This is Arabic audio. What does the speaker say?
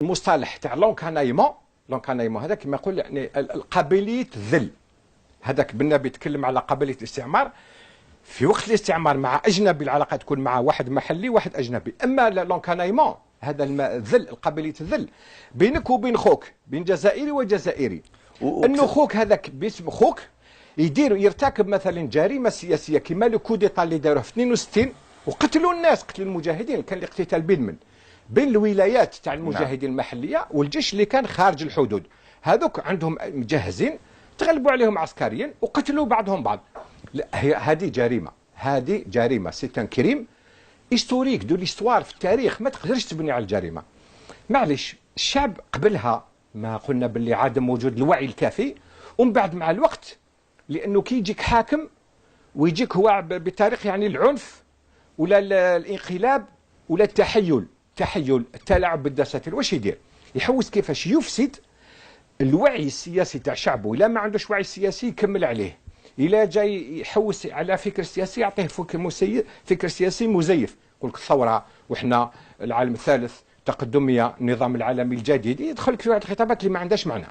المصطلح تاع لونكانايمون هذا كما يقول يعني قابليه الذل. هذاك بالنبي يتكلم على قابليه الاستعمار. في وقت الاستعمار مع اجنبي العلاقه تكون مع واحد محلي واحد اجنبي. اما لونكانايمون هذا الذل، قابليه الذل بينك وبين خوك، بين جزائري وجزائري. انه خوك هذاك باسم خوك يرتكب مثلا جريمه سياسيه كما لو كو ديتا اللي داروه في 62 وقتلوا الناس، قتلوا المجاهدين. كان الاقتتال بين الولايات تاع المجاهدين المحليه والجيش اللي كان خارج الحدود. هذوك عندهم مجهزين، تغلبوا عليهم عسكريا وقتلوا بعضهم بعض. هذه جريمه، هذه جريمه، سي ان كريم هيستوريك دو ليستوار في التاريخ. ما تقدرش تبني على الجريمه. معليش الشعب قبلها ما قلنا باللي عدم وجود الوعي الكافي، ومن بعد مع الوقت لانه كي يجيك حاكم ويجيك هو بطريق يعني العنف ولا الانقلاب ولا التحيل، التلاعب بالدساتير، واش يدير؟ يحوس كيفاش يفسد الوعي السياسي تاع شعبه. الا ما عندوش وعي سياسي يكمل عليه، الا جاي يحوس على فكر سياسي يعطيه فكر سياسي مزيف. يقول لك الثوره وحنا العالم الثالث تقدميه النظام العالمي الجديد، يدخلك في واحد الخطابات اللي ما عندهاش معنى.